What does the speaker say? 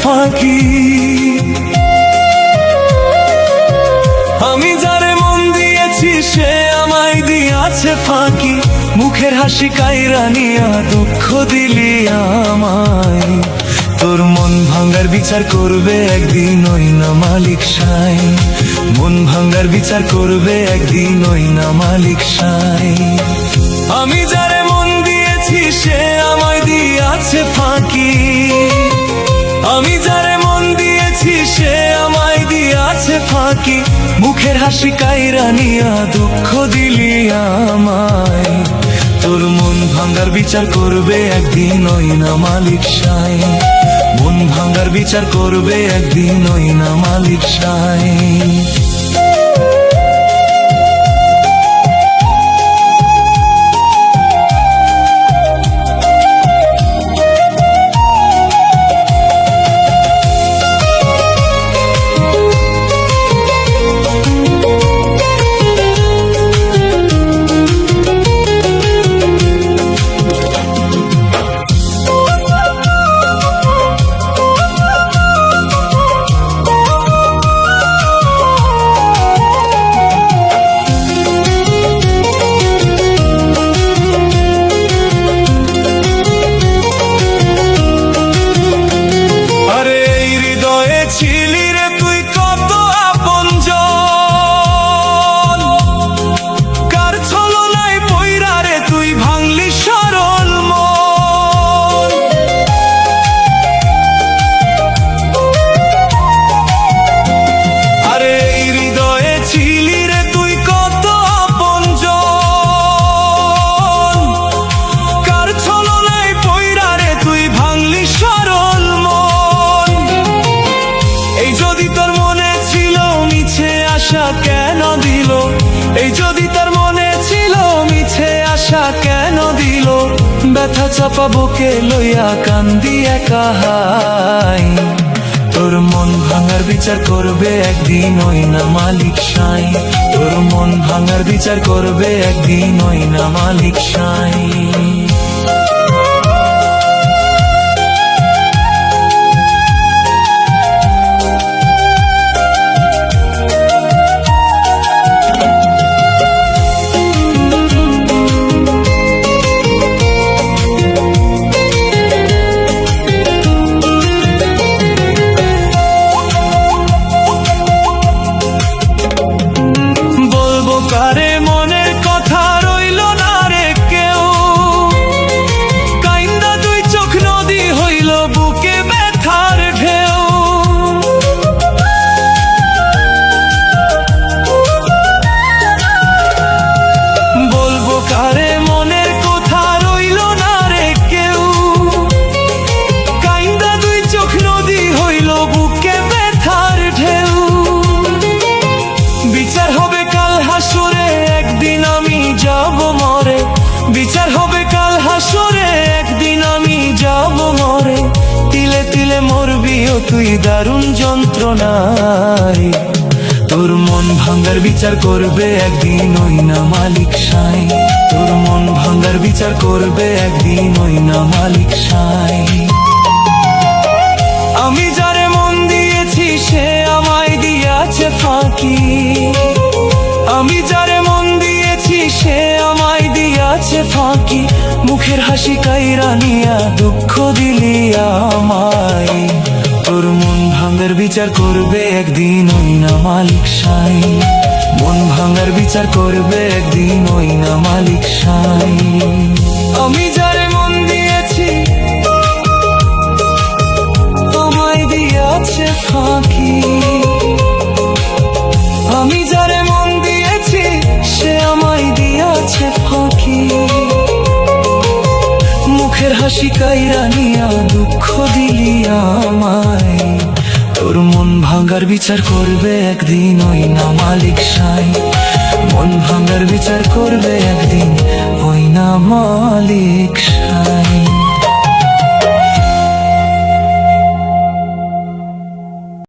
ফাঁকি আমি যারে মন দিয়েছি সে আমায় দিয়াছে ফাঁকি মুখের হাসি কাইরা নিয়া দুঃখ দিলি আমায় তোর মন ভাঙার বিচার করবে একদিন ওই না মালিক সাই মন ভাঙার বিচার করবে একদিন ওই না মালিক সাই আমি যারে মন দিয়েছি সে আমায় দিয়াছে ফাঁকি আমি যারে মন দিয়েছি সে আমায় দিয়াছে ফাঁকি মুখের হাসি কাইরা নিয়া দুঃখ দিলি আমায় তোর মন ভাঙার বিচার করবে একদিন ওই না মালিক সাই মন ভাঙার বিচার করবে একদিন ওই না মালিক সাই কেন দিল এই যদি তার মনে ছিল মিছে আশা কেন দিল ব্যথা চাপা বুকে লইয়া কান্দি একা হাই তোর মন ভাঙার বিচার করবে একদিন ওই না মালিক সাই তোর মন ভাঙার বিচার করবে একদিন ওই না মালিক সাই বিচার হবে কাল হাসরে একদিন আমি যাব মরে তিলে তিলে মরবিও তুই দারুণ যন্ত্রণায় তোর মন ভাঙার বিচার করবে একদিন ওই না মালিক সাই তোর মন ভাঙার বিচার করবে একদিন ওই না মালিক সাই আমি যারে মন দিয়েছি সে আমায় দিয়াছে ফাঁকি আমি যারে মন দিয়েছি সে আমায় দিয়াছে ফাঁকি মুখের হাসি কাইরা নিয়া দুঃখ দিলি আমায় তোর মন ভাঙার বিচার করবে একদিন ওই না মালিক সাই মন ভাঙার বিচার করবে একদিন ওই না মালিক সাই কাইরা নিয়া দুঃখ দিলি আমায়। তোর মন ভাঙার বিচার করবে একদিন ওই না মালিক সাই, মন ভাঙার বিচার করবে একদিন ওই না মালিক সাই।